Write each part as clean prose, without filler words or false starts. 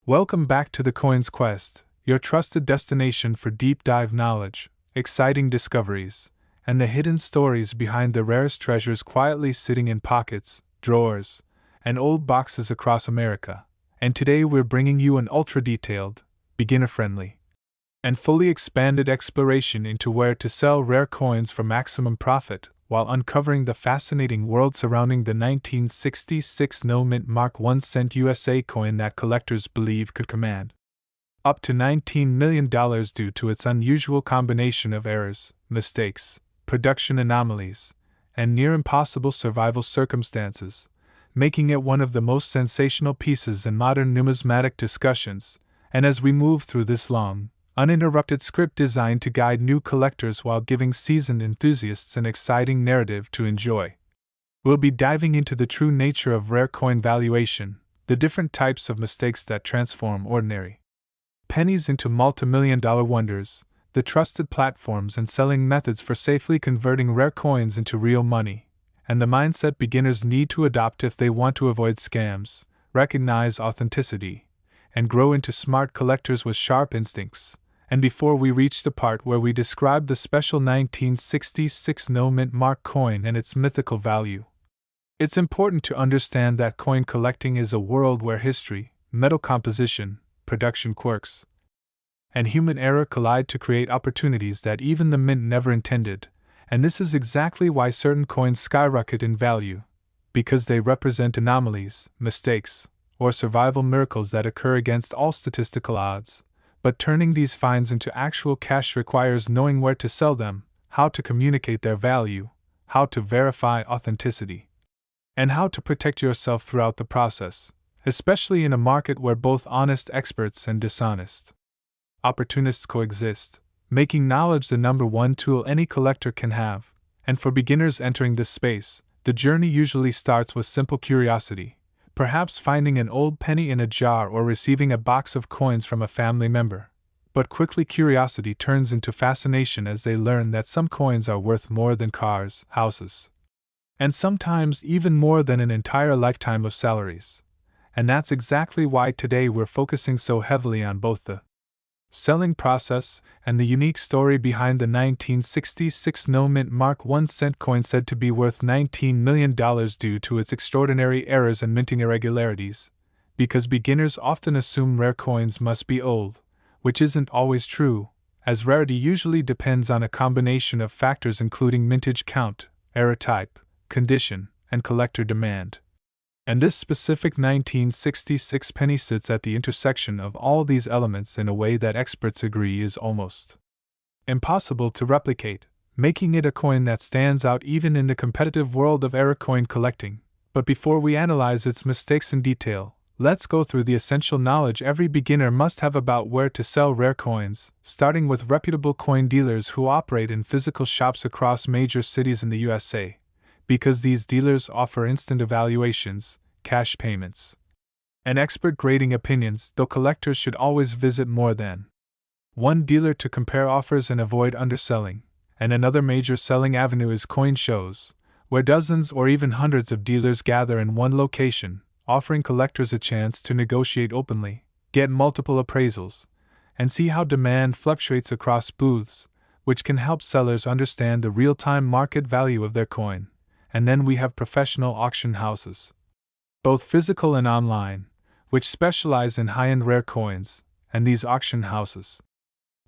Welcome back to the Coins Quest, your trusted destination for deep dive knowledge, exciting discoveries, and the hidden stories behind the rarest treasures quietly sitting in pockets, drawers, and old boxes across America. And today we're bringing you an ultra-detailed, beginner-friendly, and fully expanded exploration into where to sell rare coins for maximum profit, while uncovering the fascinating world surrounding the 1966 no-mint Mark 1 cent USA coin that collectors believe could command up to $19 million due to its unusual combination of errors, mistakes, production anomalies, and near-impossible survival circumstances, making it one of the most sensational pieces in modern numismatic discussions. And as we move through this long, uninterrupted script designed to guide new collectors while giving seasoned enthusiasts an exciting narrative to enjoy, we'll be diving into the true nature of rare coin valuation, the different types of mistakes that transform ordinary pennies into multimillion-dollar wonders, the trusted platforms and selling methods for safely converting rare coins into real money, and the mindset beginners need to adopt if they want to avoid scams, recognize authenticity, and grow into smart collectors with sharp instincts. And before we reach the part where we describe the special 1966 no-mint Mark coin and its mythical value, it's important to understand that coin collecting is a world where history, metal composition, production quirks, and human error collide to create opportunities that even the mint never intended. And this is exactly why certain coins skyrocket in value, because they represent anomalies, mistakes, or survival miracles that occur against all statistical odds. But turning these finds into actual cash requires knowing where to sell them, how to communicate their value, how to verify authenticity, and how to protect yourself throughout the process, especially in a market where both honest experts and dishonest opportunists coexist, making knowledge the number one tool any collector can have. And for beginners entering this space, the journey usually starts with simple curiosity, perhaps finding an old penny in a jar or receiving a box of coins from a family member. But quickly curiosity turns into fascination as they learn that some coins are worth more than cars, houses, and sometimes even more than an entire lifetime of salaries. And that's exactly why today we're focusing so heavily on both the selling process and the unique story behind the 1966 no-mint Mark 1 cent coin said to be worth $19 million due to its extraordinary errors and minting irregularities, because beginners often assume rare coins must be old, which isn't always true, as rarity usually depends on a combination of factors including mintage count, error type, condition, and collector demand. And this specific 1966 penny sits at the intersection of all these elements in a way that experts agree is almost impossible to replicate, making it a coin that stands out even in the competitive world of error coin collecting. But before we analyze its mistakes in detail, let's go through the essential knowledge every beginner must have about where to sell rare coins, starting with reputable coin dealers who operate in physical shops across major cities in the USA. Because these dealers offer instant evaluations, cash payments, and expert grading opinions, though collectors should always visit more than one dealer to compare offers and avoid underselling. And another major selling avenue is coin shows, where dozens or even hundreds of dealers gather in one location, offering collectors a chance to negotiate openly, get multiple appraisals, and see how demand fluctuates across booths, which can help sellers understand the real-time market value of their coin. And then we have professional auction houses, both physical and online, which specialize in high-end rare coins, and these auction houses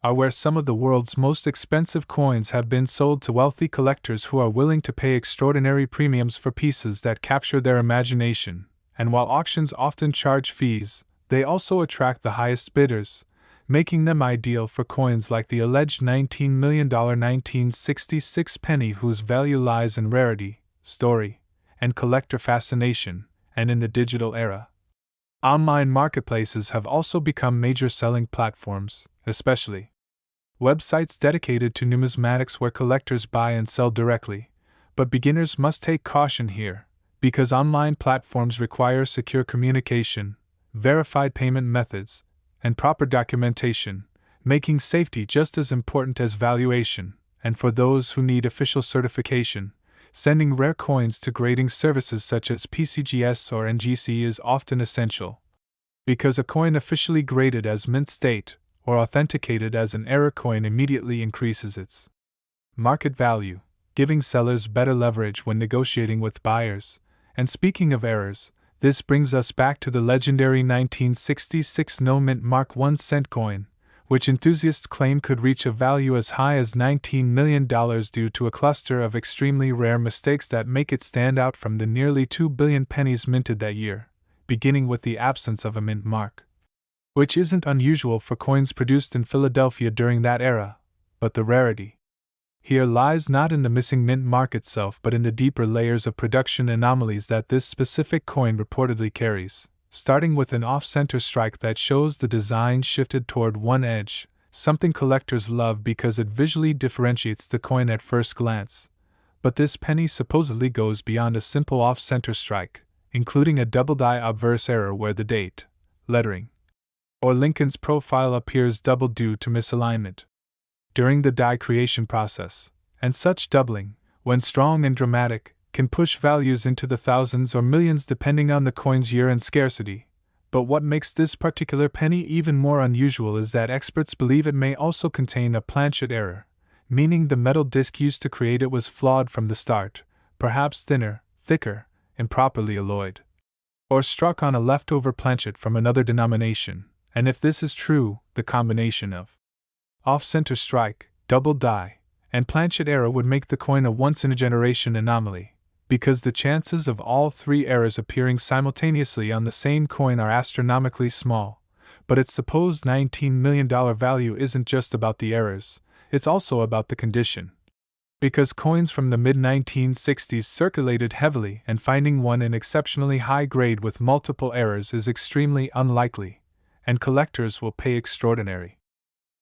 are where some of the world's most expensive coins have been sold to wealthy collectors who are willing to pay extraordinary premiums for pieces that capture their imagination. And while auctions often charge fees, they also attract the highest bidders, making them ideal for coins like the alleged $19 million 1966 penny whose value lies in rarity, story, and collector fascination. And in the digital era, online marketplaces have also become major selling platforms, especially websites dedicated to numismatics where collectors buy and sell directly. But beginners must take caution here, because online platforms require secure communication, verified payment methods, and proper documentation, making safety just as important as valuation. And for those who need official certification, sending rare coins to grading services such as PCGS or NGC is often essential. Because a coin officially graded as mint state, or authenticated as an error coin immediately increases its market value, giving sellers better leverage when negotiating with buyers. And speaking of errors, this brings us back to the legendary 1966 no-mint Mark 1-cent coin, which enthusiasts claim could reach a value as high as $19 million due to a cluster of extremely rare mistakes that make it stand out from the nearly 2 billion pennies minted that year, beginning with the absence of a mint mark, which isn't unusual for coins produced in Philadelphia during that era, but the rarity here lies not in the missing mint mark itself but in the deeper layers of production anomalies that this specific coin reportedly carries, starting with an off-center strike that shows the design shifted toward one edge, something collectors love because it visually differentiates the coin at first glance. But this penny supposedly goes beyond a simple off-center strike, including a double-die obverse error where the date, lettering, or Lincoln's profile appears double due to misalignment during the die creation process, and such doubling, when strong and dramatic, can push values into the thousands or millions depending on the coin's year and scarcity. But what makes this particular penny even more unusual is that experts believe it may also contain a planchet error, meaning the metal disc used to create it was flawed from the start, perhaps thinner, thicker, improperly alloyed, or struck on a leftover planchet from another denomination. And if this is true, the combination of off-center strike, double die, and planchet error would make the coin a once-in-a-generation anomaly, because the chances of all three errors appearing simultaneously on the same coin are astronomically small. But its supposed $19 million value isn't just about the errors, it's also about the condition. Because coins from the mid-1960s circulated heavily and finding one in exceptionally high grade with multiple errors is extremely unlikely, and collectors will pay extraordinary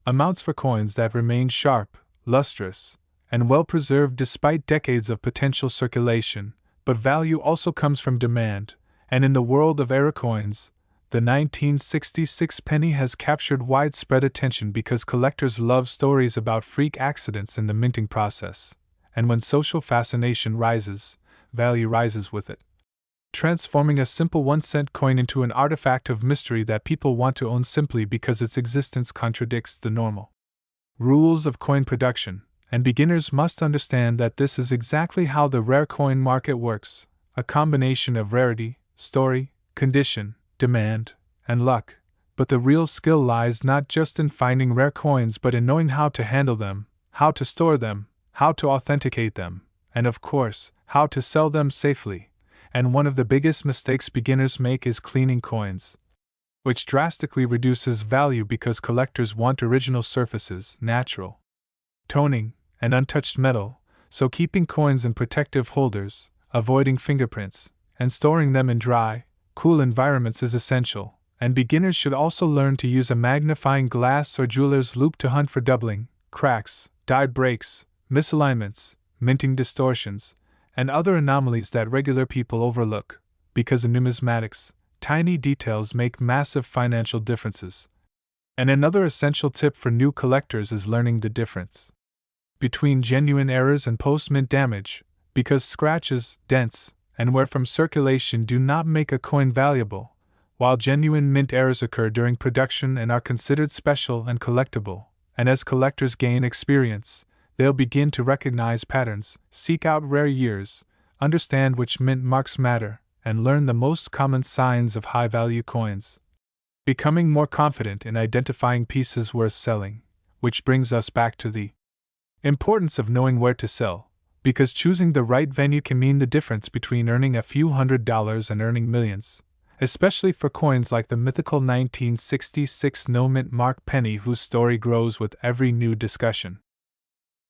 amounts for coins that remain sharp, lustrous, and well-preserved despite decades of potential circulation. But value also comes from demand, and in the world of error coins, the 1966 penny has captured widespread attention because collectors love stories about freak accidents in the minting process, and when social fascination rises, value rises with it, transforming a simple 1-cent coin into an artifact of mystery that people want to own simply because its existence contradicts the normal rules of coin production. And beginners must understand that this is exactly how the rare coin market works, a combination of rarity, story, condition, demand, and luck. But the real skill lies not just in finding rare coins but in knowing how to handle them, how to store them, how to authenticate them, and of course, how to sell them safely. And one of the biggest mistakes beginners make is cleaning coins, which drastically reduces value because collectors want original surfaces, natural toning, and untouched metal, so keeping coins in protective holders, avoiding fingerprints, and storing them in dry, cool environments is essential. And beginners should also learn to use a magnifying glass or jeweler's loupe to hunt for doubling, cracks, die breaks, misalignments, minting distortions, and other anomalies that regular people overlook, because in numismatics, tiny details make massive financial differences. And another essential tip for new collectors is learning the difference between genuine errors and post-mint damage, because scratches, dents, and wear from circulation do not make a coin valuable, while genuine mint errors occur during production and are considered special and collectible. And as collectors gain experience, they'll begin to recognize patterns, seek out rare years, understand which mint marks matter, and learn the most common signs of high-value coins, becoming more confident in identifying pieces worth selling. Which brings us back to the importance of knowing where to sell, because choosing the right venue can mean the difference between earning a few $100s and earning millions, especially for coins like the mythical 1966 no-mint mark penny whose story grows with every new discussion,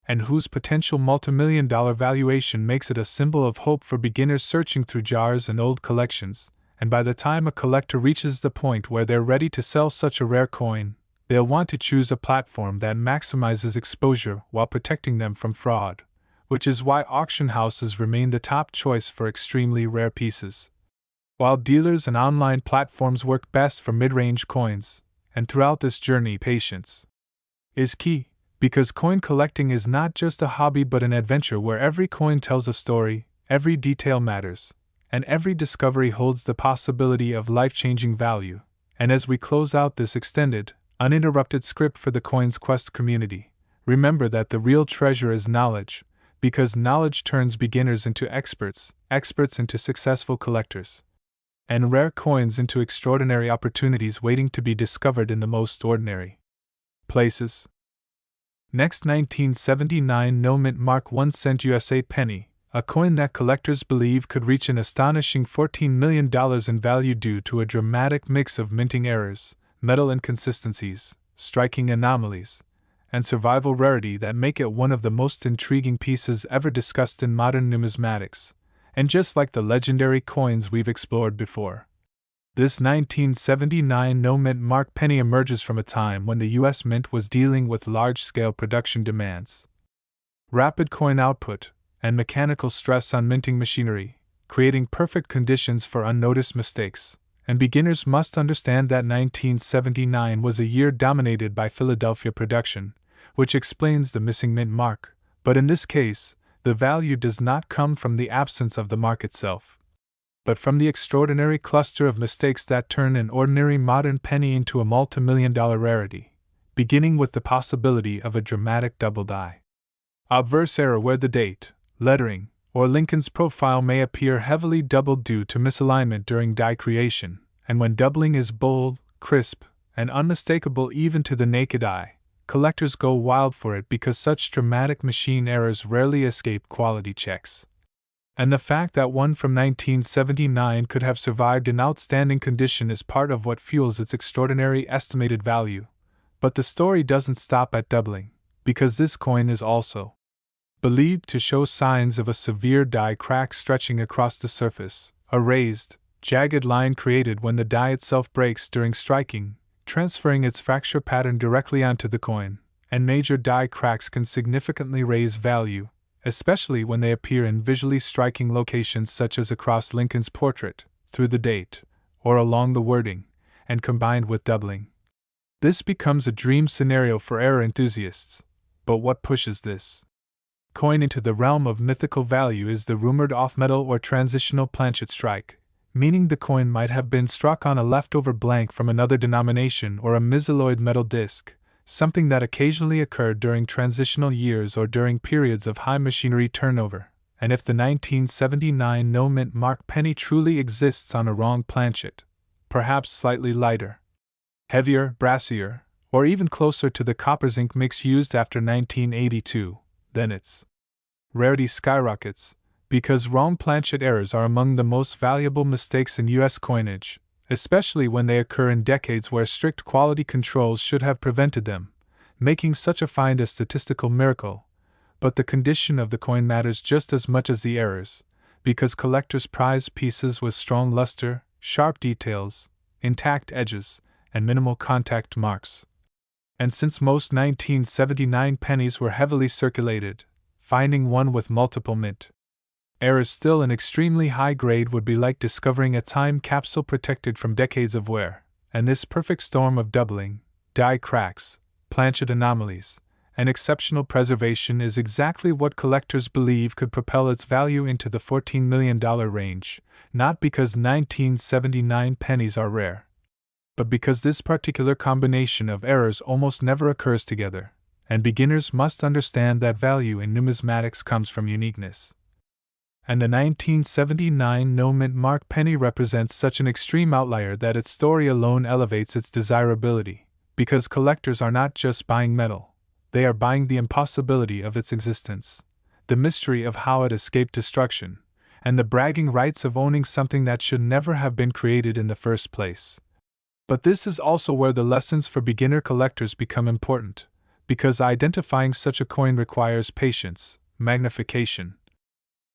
and whose potential multimillion-dollar valuation makes it a symbol of hope for beginners searching through jars and old collections. And by the time a collector reaches the point where they're ready to sell such a rare coin, they'll want to choose a platform that maximizes exposure while protecting them from fraud, which is why auction houses remain the top choice for extremely rare pieces, while dealers and online platforms work best for mid-range coins. And throughout this journey, patience is key, because coin collecting is not just a hobby but an adventure where every coin tells a story, every detail matters, and every discovery holds the possibility of life-changing value. And as we close out this extended, uninterrupted script for the Coins Quest community, remember that the real treasure is knowledge, because knowledge turns beginners into experts, experts into successful collectors, and rare coins into extraordinary opportunities waiting to be discovered in the most ordinary places. Next, 1979 No Mint Mark 1 cent USA penny, a coin that collectors believe could reach an astonishing $14 million in value due to a dramatic mix of minting errors, metal inconsistencies, striking anomalies, and survival rarity that make it one of the most intriguing pieces ever discussed in modern numismatics, and just like the legendary coins we've explored before. This 1979 No Mint Mark penny emerges from a time when the U.S. Mint was dealing with large-scale production demands, rapid coin output, and mechanical stress on minting machinery, creating perfect conditions for unnoticed mistakes. And beginners must understand that 1979 was a year dominated by Philadelphia production, which explains the missing mint mark, but in this case, the value does not come from the absence of the mark itself, but from the extraordinary cluster of mistakes that turn an ordinary modern penny into a multimillion-dollar rarity, beginning with the possibility of a dramatic double die obverse error where the date, lettering, or Lincoln's profile may appear heavily doubled due to misalignment during die creation, and when doubling is bold, crisp, and unmistakable even to the naked eye, collectors go wild for it because such dramatic machine errors rarely escape quality checks. And the fact that one from 1979 could have survived in outstanding condition is part of what fuels its extraordinary estimated value. But the story doesn't stop at doubling, because this coin is also believed to show signs of a severe die crack stretching across the surface, a raised, jagged line created when the die itself breaks during striking, transferring its fracture pattern directly onto the coin, and major die cracks can significantly raise value, especially when they appear in visually striking locations such as across Lincoln's portrait, through the date, or along the wording, and combined with doubling. This becomes a dream scenario for error enthusiasts. But what pushes this coin into the realm of mythical value is the rumored off-metal or transitional planchet strike, meaning the coin might have been struck on a leftover blank from another denomination or a misalloyed metal disc, something that occasionally occurred during transitional years or during periods of high machinery turnover. And if the 1979 No Mint Mark penny truly exists on a wrong planchet, perhaps slightly lighter, heavier, brassier, or even closer to the copper zinc mix used after 1982, then its rarity skyrockets, because wrong planchet errors are among the most valuable mistakes in U.S. coinage, especially when they occur in decades where strict quality controls should have prevented them, making such a find a statistical miracle. But the condition of the coin matters just as much as the errors, because collectors prize pieces with strong luster, sharp details, intact edges, and minimal contact marks. And since most 1979 pennies were heavily circulated, finding one with multiple mint errors still an extremely high grade would be like discovering a time capsule protected from decades of wear, and this perfect storm of doubling, die cracks, planchet anomalies, and exceptional preservation is exactly what collectors believe could propel its value into the $14 million range, not because 1979 pennies are rare, but because this particular combination of errors almost never occurs together, and beginners must understand that value in numismatics comes from uniqueness. And the 1979 No Mint Mark penny represents such an extreme outlier that its story alone elevates its desirability, because collectors are not just buying metal, they are buying the impossibility of its existence, the mystery of how it escaped destruction, and the bragging rights of owning something that should never have been created in the first place. But this is also where the lessons for beginner collectors become important, because identifying such a coin requires patience, magnification,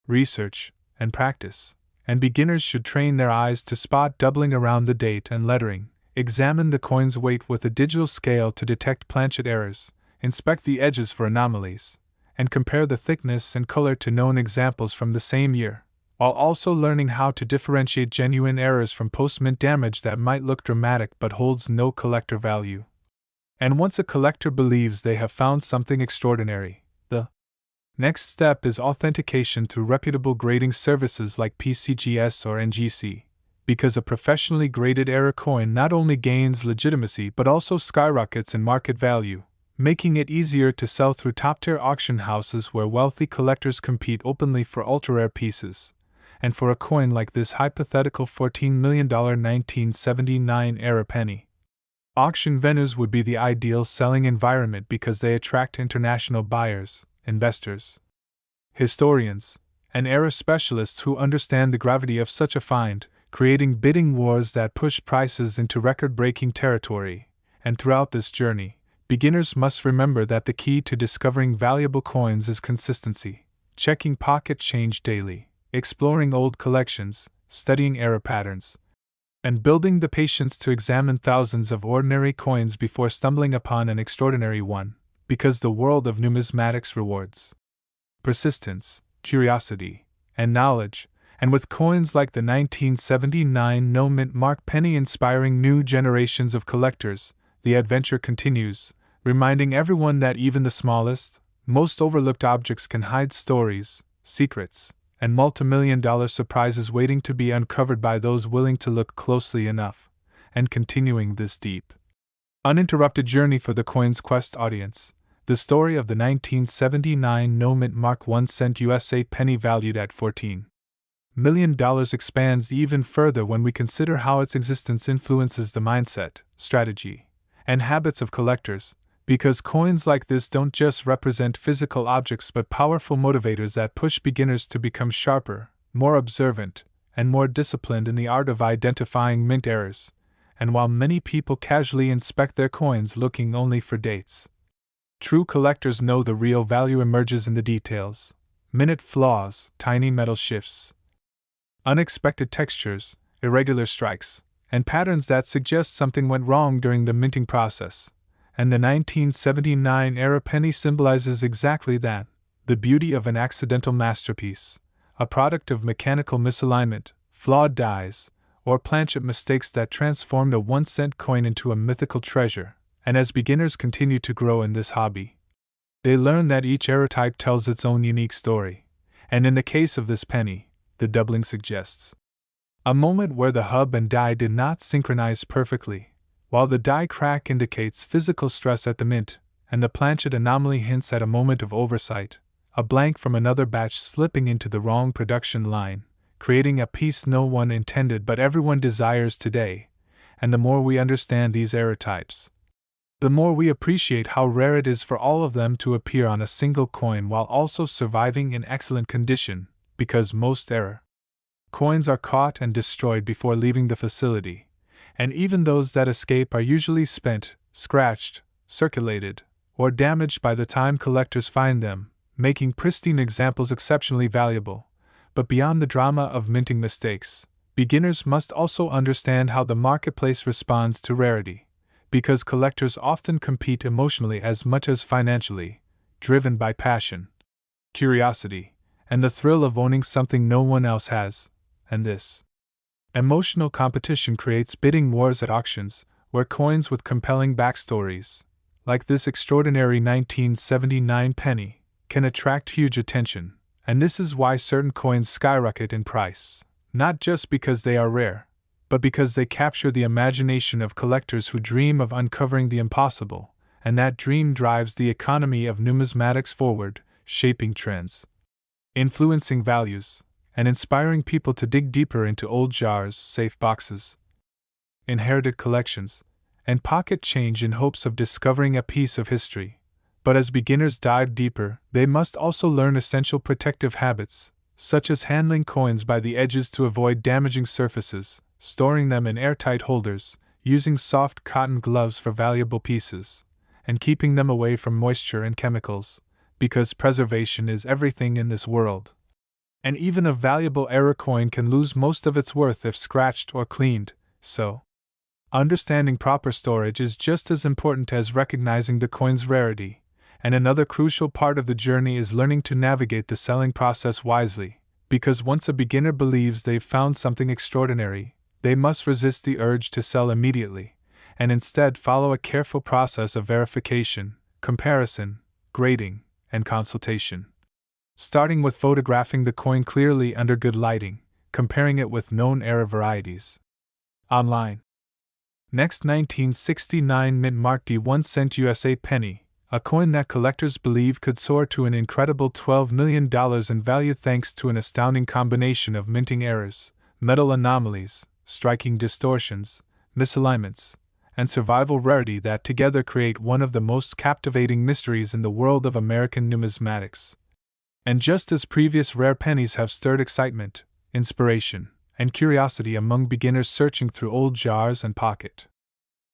research, and practice, and beginners should train their eyes to spot doubling around the date and lettering, examine the coin's weight with a digital scale to detect planchet errors, inspect the edges for anomalies, and compare the thickness and color to known examples from the same year, while also learning how to differentiate genuine errors from post-mint damage that might look dramatic but holds no collector value. And once a collector believes they have found something extraordinary, the next step is authentication through reputable grading services like PCGS or NGC, because a professionally graded error coin not only gains legitimacy but also skyrockets in market value, making it easier to sell through top-tier auction houses where wealthy collectors compete openly for ultra-rare pieces. And for a coin like this hypothetical $14 million 1979 era penny, auction venues would be the ideal selling environment because they attract international buyers, investors, historians, and era specialists who understand the gravity of such a find, creating bidding wars that push prices into record-breaking territory. And throughout this journey, beginners must remember that the key to discovering valuable coins is consistency, checking pocket change daily, exploring old collections, studying era patterns, and building the patience to examine thousands of ordinary coins before stumbling upon an extraordinary one, because the world of numismatics rewards persistence, curiosity, and knowledge, and with coins like the 1979 no-mint mark penny inspiring new generations of collectors, the adventure continues, reminding everyone that even the smallest, most overlooked objects can hide stories, secrets, and multimillion-dollar surprises waiting to be uncovered by those willing to look closely enough, and continuing this deep, uninterrupted journey for the Coins Quest audience. The story of the 1979 no-mint mark 1 cent USA penny valued at $14 million expands even further when we consider how its existence influences the mindset, strategy, and habits of collectors, because coins like this don't just represent physical objects but powerful motivators that push beginners to become sharper, more observant, and more disciplined in the art of identifying mint errors. And while many people casually inspect their coins looking only for dates, true collectors know the real value emerges in the details: minute flaws, tiny metal shifts, unexpected textures, irregular strikes, and patterns that suggest something went wrong during the minting process. And the 1979 era penny symbolizes exactly that: the beauty of an accidental masterpiece, a product of mechanical misalignment, flawed dies, or planchet mistakes that transformed a 1-cent coin into a mythical treasure. And as beginners continue to grow in this hobby, they learn that each error type tells its own unique story. And in the case of this penny, the doubling suggests a moment where the hub and die did not synchronize perfectly, while the die crack indicates physical stress at the mint, and the planchet anomaly hints at a moment of oversight, a blank from another batch slipping into the wrong production line, creating a piece no one intended but everyone desires today. And the more we understand these error types, the more we appreciate how rare it is for all of them to appear on a single coin while also surviving in excellent condition, because most error coins are caught and destroyed before leaving the facility, and even those that escape are usually spent, scratched, circulated, or damaged by the time collectors find them, making pristine examples exceptionally valuable. But beyond the drama of minting mistakes, beginners must also understand how the marketplace responds to rarity, because collectors often compete emotionally as much as financially, driven by passion, curiosity, and the thrill of owning something no one else has. And this emotional competition creates bidding wars at auctions, where coins with compelling backstories, like this extraordinary 1979 penny, can attract huge attention. And this is why certain coins skyrocket in price, not just because they are rare, but because they capture the imagination of collectors who dream of uncovering the impossible, and that dream drives the economy of numismatics forward, shaping trends, influencing values, and inspiring people to dig deeper into old jars, safe boxes, inherited collections, and pocket change in hopes of discovering a piece of history. But as beginners dive deeper, they must also learn essential protective habits, such as handling coins by the edges to avoid damaging surfaces, storing them in airtight holders, using soft cotton gloves for valuable pieces, and keeping them away from moisture and chemicals, because preservation is everything in this world. And even a valuable error coin can lose most of its worth if scratched or cleaned, so understanding proper storage is just as important as recognizing the coin's rarity. And another crucial part of the journey is learning to navigate the selling process wisely, because once a beginner believes they've found something extraordinary, they must resist the urge to sell immediately, and instead follow a careful process of verification, comparison, grading, and consultation. Starting with photographing the coin clearly under good lighting, comparing it with known era varieties. Online. Next, 1969 mint-marked D1 USA penny, a coin that collectors believe could soar to an incredible $12 million in value thanks to an astounding combination of minting errors, metal anomalies, striking distortions, misalignments, and survival rarity that together create one of the most captivating mysteries in the world of American numismatics. And just as previous rare pennies have stirred excitement, inspiration, and curiosity among beginners searching through old jars and pocket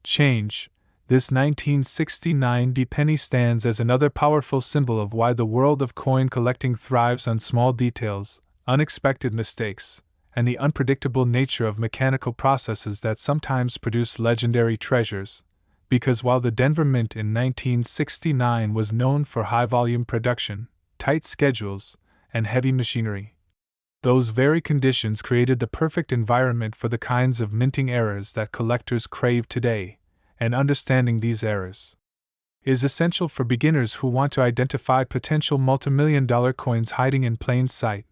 change, this 1969 D penny stands as another powerful symbol of why the world of coin collecting thrives on small details, unexpected mistakes, and the unpredictable nature of mechanical processes that sometimes produce legendary treasures. Because while the Denver Mint in 1969 was known for high-volume production, tight schedules, and heavy machinery, those very conditions created the perfect environment for the kinds of minting errors that collectors crave today, and understanding these errors is essential for beginners who want to identify potential multimillion-dollar coins hiding in plain sight,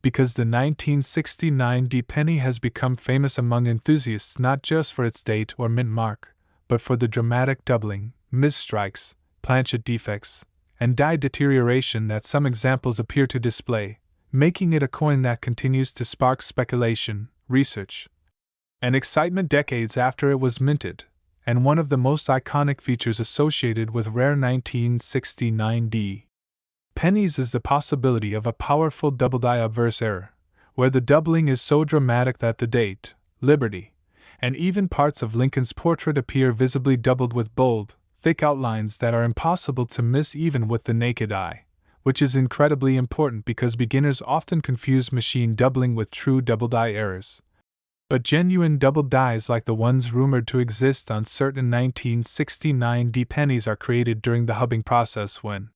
because the 1969 D penny has become famous among enthusiasts not just for its date or mint mark, but for the dramatic doubling, misstrikes, planchet defects, and die deterioration that some examples appear to display, making it a coin that continues to spark speculation, research, and excitement decades after it was minted, and one of the most iconic features associated with rare 1969 D pennies is the possibility of a powerful double die obverse error, where the doubling is so dramatic that the date, Liberty, and even parts of Lincoln's portrait appear visibly doubled with bold, thick outlines that are impossible to miss even with the naked eye, which is incredibly important because beginners often confuse machine doubling with true double die errors. But genuine double dies like the ones rumored to exist on certain 1969 D pennies are created during the hubbing process when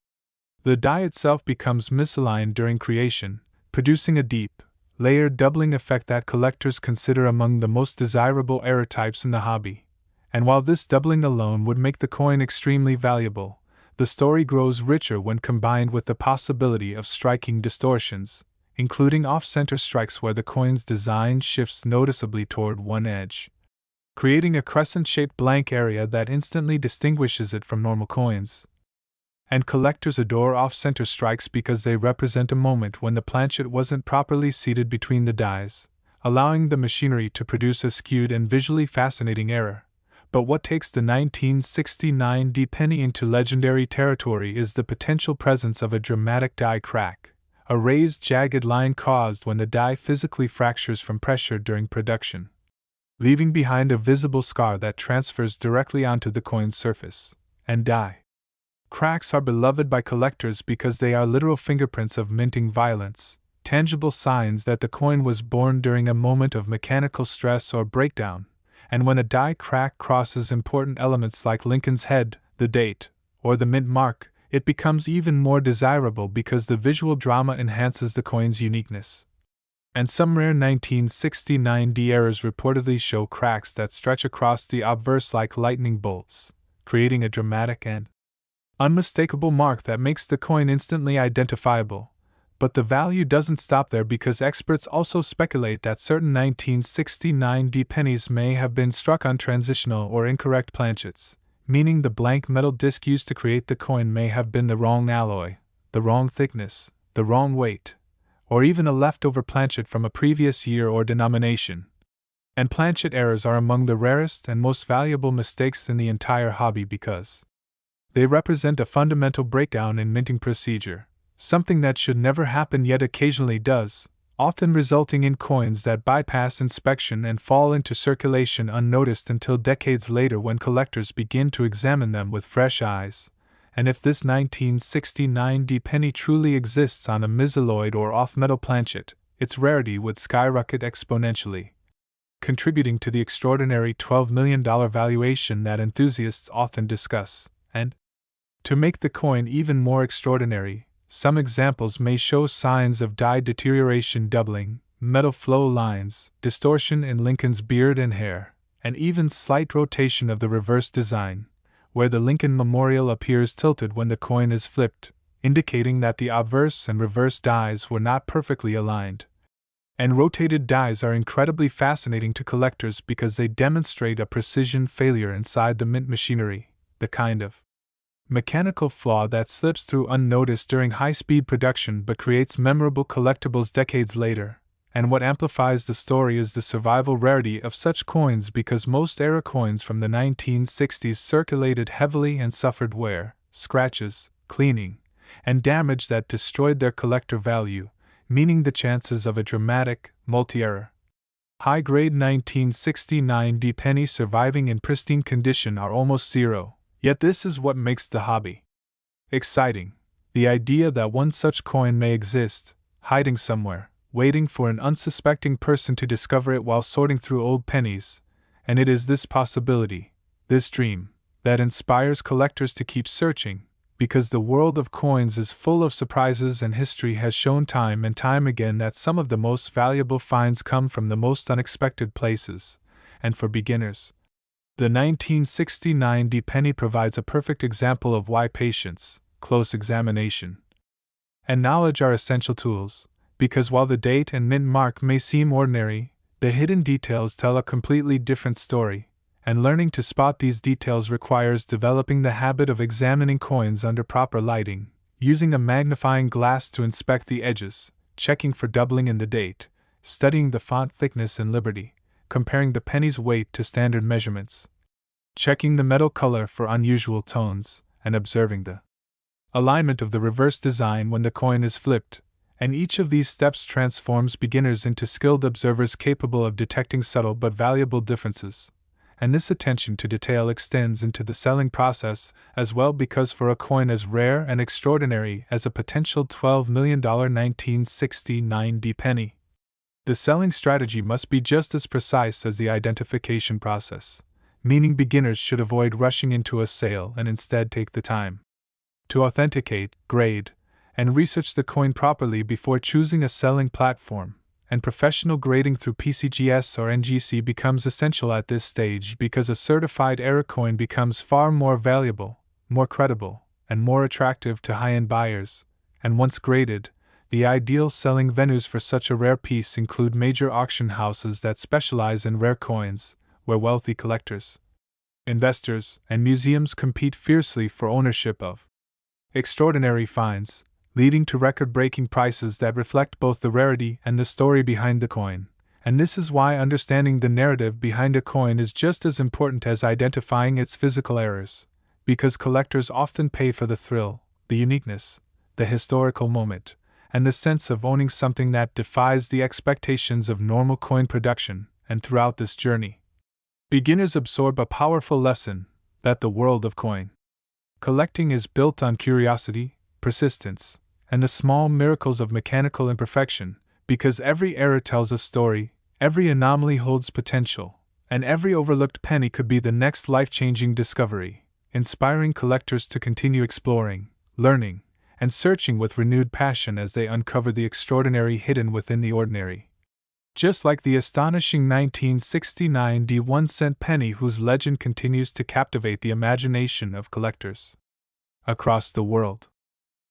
the die itself becomes misaligned during creation, producing a deep, layered doubling effect that collectors consider among the most desirable error types in the hobby. And while this doubling alone would make the coin extremely valuable, the story grows richer when combined with the possibility of striking distortions, including off-center strikes where the coin's design shifts noticeably toward one edge, creating a crescent-shaped blank area that instantly distinguishes it from normal coins. And collectors adore off-center strikes because they represent a moment when the planchet wasn't properly seated between the dies, allowing the machinery to produce a skewed and visually fascinating error. But what takes the 1969 D penny into legendary territory is the potential presence of a dramatic die crack, a raised jagged line caused when the die physically fractures from pressure during production, leaving behind a visible scar that transfers directly onto the coin's surface. And die cracks are beloved by collectors because they are literal fingerprints of minting violence, tangible signs that the coin was born during a moment of mechanical stress or breakdown. And when a die crack crosses important elements like Lincoln's head, the date, or the mint mark, it becomes even more desirable because the visual drama enhances the coin's uniqueness. And some rare 1969 D errors reportedly show cracks that stretch across the obverse like lightning bolts, creating a dramatic and unmistakable mark that makes the coin instantly identifiable. But the value doesn't stop there because experts also speculate that certain 1969 D pennies may have been struck on transitional or incorrect planchets, meaning the blank metal disc used to create the coin may have been the wrong alloy, the wrong thickness, the wrong weight, or even a leftover planchet from a previous year or denomination. And planchet errors are among the rarest and most valuable mistakes in the entire hobby because they represent a fundamental breakdown in minting procedure, something that should never happen yet occasionally does, often resulting in coins that bypass inspection and fall into circulation unnoticed until decades later when collectors begin to examine them with fresh eyes. And if this 1969 D penny truly exists on a misalloyed or off-metal planchet, its rarity would skyrocket exponentially, contributing to the extraordinary $12 million valuation that enthusiasts often discuss. And to make the coin even more extraordinary, some examples may show signs of die deterioration, doubling, metal flow lines, distortion in Lincoln's beard and hair, and even slight rotation of the reverse design, where the Lincoln memorial appears tilted when the coin is flipped, indicating that the obverse and reverse dies were not perfectly aligned. And rotated dies are incredibly fascinating to collectors because they demonstrate a precision failure inside the mint machinery, the kind of mechanical flaw that slips through unnoticed during high-speed production but creates memorable collectibles decades later. And what amplifies the story is the survival rarity of such coins, because most era coins from the 1960s circulated heavily and suffered wear, scratches, cleaning, and damage that destroyed their collector value, meaning the chances of a dramatic, multi-era, high-grade 1969 penny surviving in pristine condition are almost zero. Yet this is what makes the hobby exciting. The idea that one such coin may exist, hiding somewhere, waiting for an unsuspecting person to discover it while sorting through old pennies. And it is this possibility, this dream, that inspires collectors to keep searching, because the world of coins is full of surprises, and history has shown time and time again that some of the most valuable finds come from the most unexpected places. And for beginners, the 1969 penny provides a perfect example of why patience, close examination, and knowledge are essential tools, because while the date and mint mark may seem ordinary, the hidden details tell a completely different story, and learning to spot these details requires developing the habit of examining coins under proper lighting, using a magnifying glass to inspect the edges, checking for doubling in the date, studying the font thickness and liberty, comparing the penny's weight to standard measurements, checking the metal color for unusual tones, and observing the alignment of the reverse design when the coin is flipped. And each of these steps transforms beginners into skilled observers capable of detecting subtle but valuable differences. And this attention to detail extends into the selling process as well, because for a coin as rare and extraordinary as a potential $12 million 1969 penny, the selling strategy must be just as precise as the identification process, meaning beginners should avoid rushing into a sale and instead take the time to authenticate, grade, and research the coin properly before choosing a selling platform. And professional grading through PCGS or NGC becomes essential at this stage, because a certified era coin becomes far more valuable, more credible, and more attractive to high-end buyers. And once graded, the ideal selling venues for such a rare piece include major auction houses that specialize in rare coins, where wealthy collectors, investors, and museums compete fiercely for ownership of extraordinary finds, leading to record-breaking prices that reflect both the rarity and the story behind the coin. And this is why understanding the narrative behind a coin is just as important as identifying its physical errors, because collectors often pay for the thrill, the uniqueness, the historical moment, and the sense of owning something that defies the expectations of normal coin production. And throughout this journey, beginners absorb a powerful lesson that the world of coin collecting is built on curiosity, persistence, and the small miracles of mechanical imperfection, because every error tells a story, every anomaly holds potential, and every overlooked penny could be the next life-changing discovery, inspiring collectors to continue exploring, learning, and searching with renewed passion as they uncover the extraordinary hidden within the ordinary. Just like the astonishing 1969 1-cent penny, whose legend continues to captivate the imagination of collectors across the world.